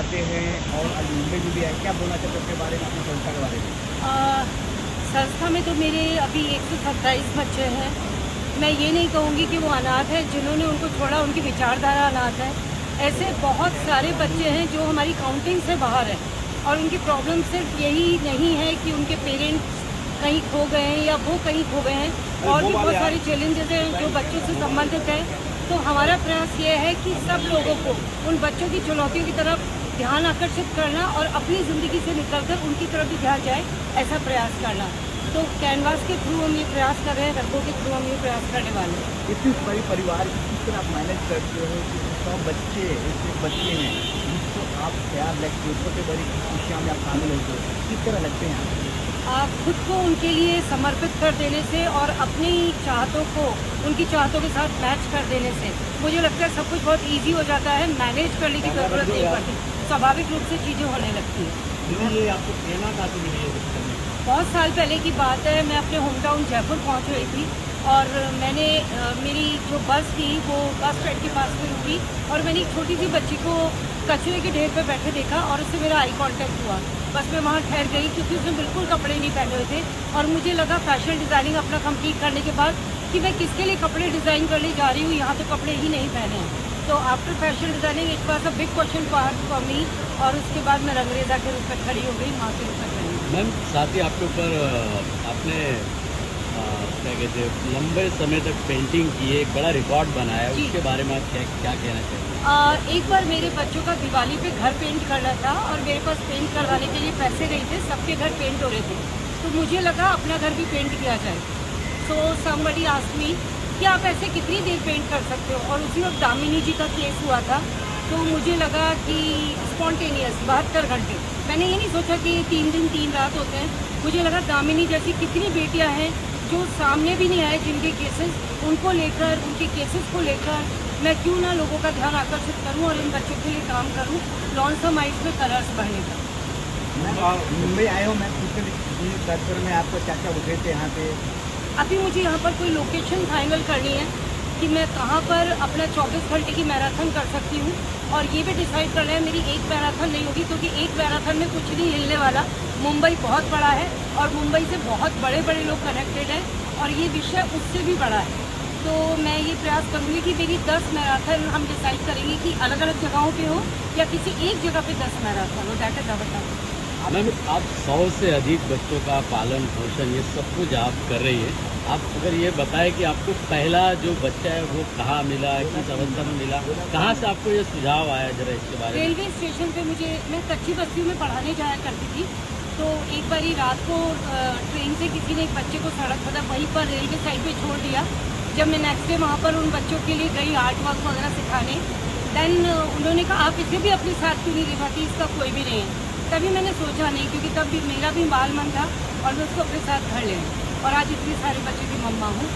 पढ़ाते हैं और आज मुंबई में भी है, क्या बोलना चाहते हैं उसके बारे में, अपनी संस्था के बारे में? संस्था में तो मेरे अभी 127 बच्चे हैं। मैं ये नहीं कहूँगी कि वो अनाथ है, जिन्होंने उनको छोड़ा उनकी विचारधारा अनाथ है। ऐसे बहुत सारे बच्चे हैं जो हमारी काउंटिंग से बाहर हैं और उनकी प्रॉब्लम सिर्फ यही नहीं है कि उनके पेरेंट्स कहीं खो गए हैं या वो कहीं खो गए हैं, और भी बहुत सारे चैलेंजेस हैं जो बच्चों से संबंधित है। तो हमारा प्रयास ये है कि सब लोगों को उन बच्चों की चुनौतियों की तरफ ध्यान आकर्षित करना और अपनी ज़िंदगी से निकलकर उनकी तरफ भी ध्यान जाए, ऐसा प्रयास करना। तो कैनवास के थ्रू हम ये प्रयास कर रहे हैं, रंगों के थ्रू हम ये प्रयास करने वाले हैं। इतनी बड़ी परिवार की किस तरह आप मैनेज करते हो कि 100 बच्चे ऐसे बच्चे हैं जिसको आप ख्याल रखते हो, छोटे बड़ी खुशियाँ में आप शामिल होते हो, किस तरह लगते हैं आप खुद को उनके लिए समर्पित कर देने से और अपनी चाहतों को उनकी चाहतों के साथ मैच कर देने से मुझे लगता है सब कुछ बहुत इजी हो जाता है। मैनेज करने की ज़रूरत नहीं पड़ती, स्वाभाविक रूप से चीज़ें होने लगती हैं। ये आपको प्रेरणा कहाँ से मिली है? बहुत साल पहले की बात है, मैं अपने होम टाउन जयपुर पहुंच रही थी और मैंने मेरी जो बस थी वो बस स्टैंड के पास में रुकी और मैंने एक छोटी सी बच्ची को कचरे के ढेर पर बैठे देखा और उससे मेरा आई कांटेक्ट हुआ। बस मैं वहाँ ठहर गई क्योंकि उसने बिल्कुल कपड़े नहीं पहने हुए थे और मुझे लगा फैशन डिज़ाइनिंग अपना कंप्लीट करने के बाद कि मैं किसके लिए कपड़े डिज़ाइन करने जा रही हूँ, यहाँ तो कपड़े ही नहीं पहने हैं। तो after fashion designing it was a big question for me, और उसके बाद मैं रंगरेजा के रूप में खड़ी हो गई, माँ के रूप में खड़ी हो गई। मैम, साथ ही आपके ऊपर आपने क्या कहते हैं लंबे समय तक पेंटिंग की है, एक बड़ा रिकॉर्ड बनाया, उसके बारे में आप क्या कहना चाहिए? एक बार मेरे बच्चों का दिवाली पे घर पेंट करना था और मेरे पास पेंट करवाने के लिए पैसे नहीं थे, सबके घर पेंट हो रहे थे, तो मुझे लगा अपना घर भी पेंट किया जाए। सो समबडी आस्क्ड मी कि आप ऐसे कितनी देर पेंट कर सकते हो, और उसी वक्त दामिनी जी का केस हुआ था, तो मुझे लगा कि स्पॉन्टेनियस 72 घंटे, मैंने ये नहीं सोचा कि 3 दिन 3 रात होते हैं, मुझे लगा दामिनी जैसी कितनी बेटियां हैं जो सामने भी नहीं आए, जिनके केसेस, उनको लेकर उनके केसेस को लेकर मैं क्यों ना लोगों का ध्यान आकर्षित करूं और इन बच्चों के लिए काम करूं, लॉन्सम आइट्स में कलर्स भरने का। मुंबई आए हो, मैं पूछकर में आपको क्या क्या उठे थे यहाँ पे? अभी मुझे यहाँ पर कोई लोकेशन फाइनल करनी है कि मैं कहाँ पर अपना 24 घंटे की मैराथन कर सकती हूँ, और ये भी डिसाइड करना है मेरी एक मैराथन नहीं होगी, क्योंकि एक मैराथन में कुछ नहीं हिलने वाला। मुंबई बहुत बड़ा है और मुंबई से बहुत बड़े बड़े लोग कनेक्टेड हैं और ये विषय उससे भी बड़ा है। तो मैं ये प्रयास करूँगी कि मेरी 10 मैराथन हम डिसाइड करेंगे कि अलग अलग जगहों पे हो या किसी एक जगह पे 10 मैराथन हो, that is our target. Ma'am, आप 100 से अधिक बच्चों का पालन पोषण ये सब कुछ आप कर रही है, आप अगर ये बताएं कि आपको पहला जो बच्चा है वो कहाँ मिला, किस अवस्था में मिला, कहाँ से आपको ये सुझाव आया, जरा इसके बारे में? रेलवे स्टेशन पे मैं कच्ची बस्ती में पढ़ाने जाया करती थी, तो एक बारी रात को ट्रेन से किसी ने एक बच्चे को सड़क मतलब वहीं पर रेलवे साइड पे छोड़ दिया। जब मैं नेक्स्ट डे वहाँ पर उन बच्चों के लिए गई आर्ट वर्क वगैरह सिखाने, देन उन्होंने कहा आप इसे भी अपने साथ क्यों नहीं दिखाती, इसका कोई भी नहीं है। तभी मैंने सोचा नहीं, क्योंकि तब भी मेरा भी बाल मन था और मैं उसको अपने साथ घर ले आई और आज इतने सारे बच्चों की मम्मा हूँ।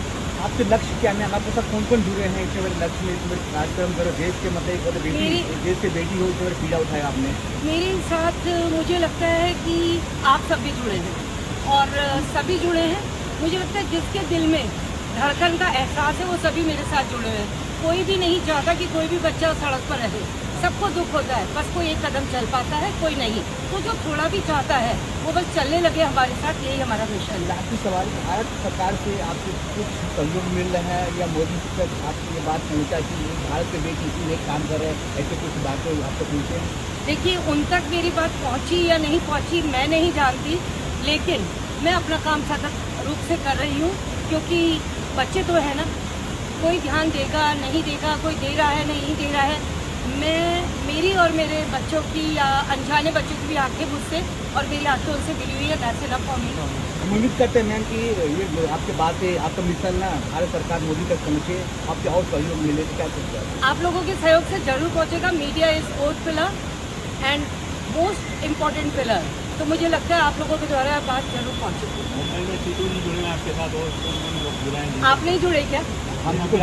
आपके लक्ष्य क्या है? आपके साथ कौन कौन जुड़े हैं इसके लक्ष्य में? इसमें कार्यक्रम करो, देश के मतलब देश से बेटी हो, इसमें पीड़ा उठाया आपने। मेरे साथ मुझे लगता है कि आप सब भी जुड़े हैं और सभी जुड़े हैं। मुझे लगता है जिसके दिल में धड़कन का एहसास है वो सभी मेरे साथ जुड़े हैं। कोई भी नहीं चाहता कि कोई भी बच्चा सड़क पर रहे, सबको दुख होता है, बस कोई एक कदम चल पाता है, कोई नहीं। तो जो थोड़ा भी चाहता है वो बस चलने लगे हमारे साथ, यही हमारा मिशन है। आपकी सवाल, भारत सरकार से आपको कुछ सहयोग मिल रहा है या मोदी जी तक आपकी ये बात पहुँचा कि भारत के बेटी इसी एक काम कर रहे हैं, ऐसे कुछ बातें आपको पूछे हैं? देखिए, उन तक मेरी बात पहुंची या नहीं पहुंची मैं नहीं जानती, लेकिन मैं अपना काम सतत रूप से कर रही हूँ, क्योंकि बच्चे तो है ना, कोई ध्यान देगा नहीं देगा, कोई दे रहा है नहीं दे रहा है, मेरी और मेरे बच्चों की या अनजाने बच्चों की भी आंखें मुझसे और मेरी आंखें उनसे मिली हुई है, दैट्स इनफ फॉर मी। हम उम्मीद करते हैं मैम कि ये आपके बात से आपका मिशन ना भारत सरकार मोदी तक पहुँचे, आपके और सहयोग मिले तो क्या सोचते हैं? आप लोगों के सहयोग से जरूर पहुंचेगा। Media is fourth pillar and most important pillar, तो मुझे लगता है आप लोगों के द्वारा बात जरूर पहुंचेगी। मुंबई में सीटू जी जुड़े हैं आपके साथ और आप नहीं जुड़े क्या? हम अभी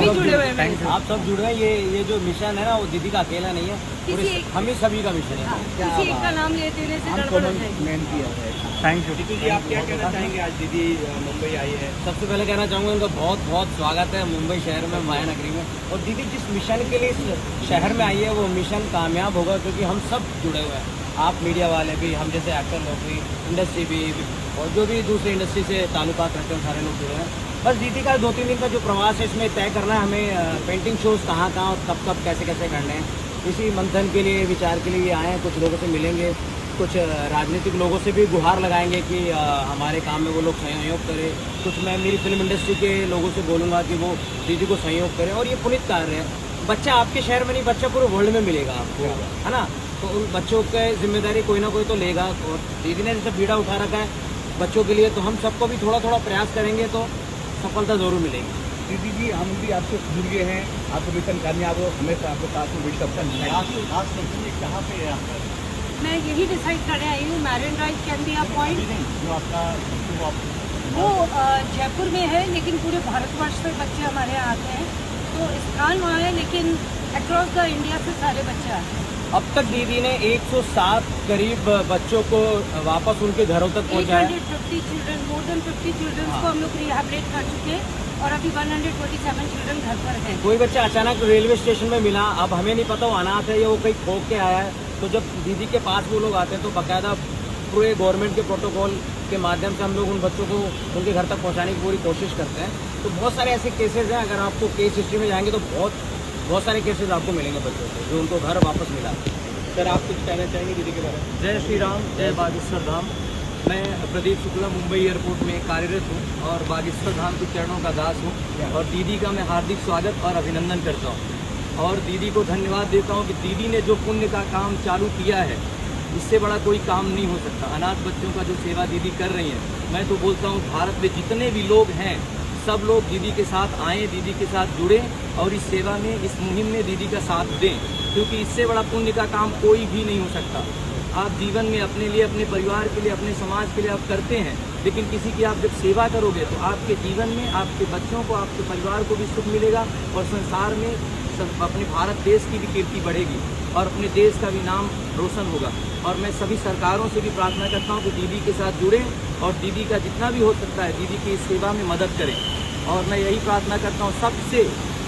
जुड़े हुए हैं मेरे साथ। आप सब जुड़ रहे हैं। ये जो मिशन है ना, वो दीदी का अकेला नहीं है, पूरे किसी एक- हम ही सभी का मिशन है। किसी एक का नाम ले देने से हम गड़बड़ हो कॉमन जाएगी। मैन किया है। Thank you. जी, आप क्या कहना चाहेंगे? आज दीदी मुंबई आई है। सबसे पहले कहना चाहूँगा इनका बहुत बहुत स्वागत है मुंबई शहर में, माया नगरी में। और दीदी जिस मिशन के लिए इस शहर में आई है वो मिशन कामयाब होगा, क्योंकि हम सब जुड़े हुए हैं। आप मीडिया वाले भी, हम जैसे एक्टर लोग भी, इंडस्ट्री भी, और जो भी दूसरी इंडस्ट्री से ताल्लुकात रखते हैं सारे लोग जुड़े हैं। बस दीदी का 2-3 दिन का जो प्रवास है इसमें तय करना है हमें पेंटिंग शोज़ कहाँ कहाँ और कब कब कैसे कैसे करने हैं। इसी मंथन के लिए, विचार के लिए आए हैं। कुछ लोगों से मिलेंगे, कुछ राजनीतिक लोगों से भी गुहार लगाएंगे कि हमारे काम में वो लोग सहयोग करें। कुछ मैं मेरी फिल्म इंडस्ट्री के लोगों से बोलूँगा कि वो दीदी को सहयोग करें। और ये पुनीत कार्य है, बच्चा आपके शहर में नहीं, बच्चा पूरे वर्ल्ड में मिलेगा आपको, है ना। तो उन बच्चों की जिम्मेदारी कोई ना कोई तो लेगा। और दीदी ने जैसे बीड़ा उठा रखा है बच्चों के लिए, तो हम सबको भी थोड़ा थोड़ा प्रयास करेंगे तो सफलता ज़रूर मिलेगी। दीदी जी, हम भी आपसे जुड़ गए हैं, आपको मिशन कामयाब हो, हमेशा आपके साथ में विश्व कहाँ पे है आपका? मैं यही डिसाइड करने आई हूँ, marine drive can be a point. जो आपका वो जयपुर में है, लेकिन पूरे भारतवर्ष से बच्चे हमारे यहाँ आते हैं। तो स्थान वहाँ है, लेकिन अक्रॉस द इंडिया से सारे बच्चे आते हैं। अब तक दीदी ने 107 करीब बच्चों को वापस उनके घरों तक पहुँचाया। 850 चिल्ड्रन, मोर देन 50 चिल्ड्रन को हम लोग रिहैबिलिटेट कर चुके हैं, और अभी 147 चिल्ड्रन घर पर हैं। कोई बच्चा अचानक रेलवे स्टेशन में मिला, अब हमें नहीं पता वो अनाथ है या वो कहीं खो के आया है। तो जब दीदी के पास वो लोग आते हैं तो बाकायदा पूरे गवर्नमेंट के प्रोटोकॉल के माध्यम से हम लोग उन बच्चों को उनके घर तक पहुंचाने की पूरी कोशिश करते हैं। तो बहुत सारे ऐसे केसेस हैं, अगर आपको केस हिस्ट्री में जाएंगे तो बहुत सारे केसेस आपको मिलेंगे बच्चों से जो उनको घर वापस मिला। सर, आप कुछ कहना चाहेंगे दीदी के बारे में? जय श्री राम, जय बागेश्वर धाम। मैं प्रदीप शुक्ला मुंबई एयरपोर्ट में कार्यरत हूँ और बागेश्वर धाम के चरणों का दास हूँ। और दीदी का मैं हार्दिक स्वागत और अभिनंदन करता हूँ और दीदी को धन्यवाद देता हूँ कि दीदी ने जो पुण्य का काम चालू किया है, इससे बड़ा कोई काम नहीं हो सकता। अनाथ बच्चों का जो सेवा दीदी कर रही हैं, मैं तो बोलता हूँ भारत में जितने भी लोग हैं सब लोग दीदी के साथ आएँ, दीदी के साथ जुड़ें और इस सेवा में, इस मुहिम में दीदी का साथ दें, क्योंकि इससे बड़ा पुण्य का काम कोई भी नहीं हो सकता। आप जीवन में अपने लिए, अपने परिवार के लिए, अपने समाज के लिए आप करते हैं, लेकिन किसी की आप जब सेवा करोगे तो आपके जीवन में आपके बच्चों को, आपके परिवार को भी सुख मिलेगा और संसार में अपने भारत देश की भी कीर्ति बढ़ेगी और अपने देश का भी नाम रोशन होगा। और मैं सभी सरकारों से भी प्रार्थना करता हूँ कि दीदी के साथ जुड़ें और दीदी का जितना भी हो सकता है दीदी की इस सेवा में मदद करें। और मैं यही प्रार्थना करता हूँ सबसे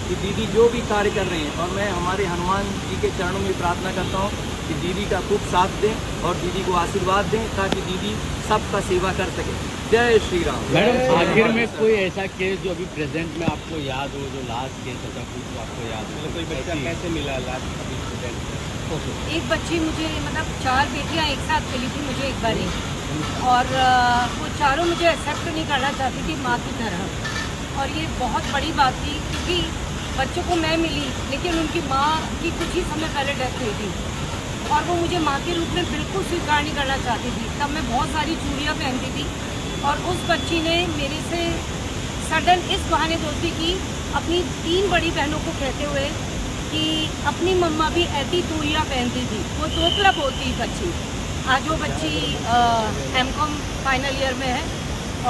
कि दीदी जो भी कार्य कर रहे हैं, और मैं हमारे हनुमान जी के चरणों में प्रार्थना करता हूँ कि दीदी का खूब साथ दें और दीदी को आशीर्वाद दें ताकि दीदी सबका सेवा कर सके। जय श्री राम। मैडम, आखिर में कोई ऐसा केस जो अभी प्रेजेंट में आपको याद हो, जो लास्ट केस ऐसा कुछ आपको याद हो? मतलब कोई बच्चा कैसे मिला लास्ट अभी स्टूडेंट? एक बच्ची मुझे, मतलब 4 बेटियां एक साथ मिली थी मुझे एक बारी, और वो चारों मुझे एक्सेप्ट नहीं करना चाहती थी माँ की तरह। और ये बहुत बड़ी बात थी, क्योंकि बच्चों को मैं मिली लेकिन उनकी माँ की कुछ ही समय पहले डेथ हुई थी और वो मुझे माँ के रूप में बिल्कुल स्वीकार नहीं करना चाहती थी। तब मैं बहुत सारी चूड़ियाँ पहनती थी और उस बच्ची ने मेरे से सडन इस बहाने दोस्ती की, अपनी 3 बड़ी बहनों को कहते हुए कि अपनी मम्मा भी ऐसी चूड़ियाँ पहनती थी। वो तोतला बोलती बच्ची। आज वो बच्ची M.Com फाइनल ईयर में है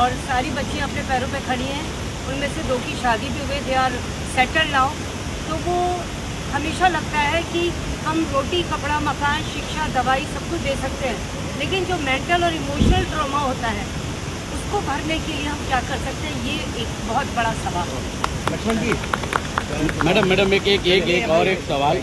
और सारी बच्चियाँ अपने पैरों पे खड़ी हैं। उनमें से 2 की शादी भी हुई, दे आर सेटल नाउ। तो वो हमेशा लगता है कि हम रोटी, कपड़ा, मकान, शिक्षा, दवाई सब कुछ दे सकते हैं, लेकिन जो मेंटल और इमोशनल ट्रॉमा होता है उसको भरने के लिए हम क्या कर सकते हैं, ये एक बहुत बड़ा सवाल है। लक्ष्मण जी, मैडम एक और एक सवाल।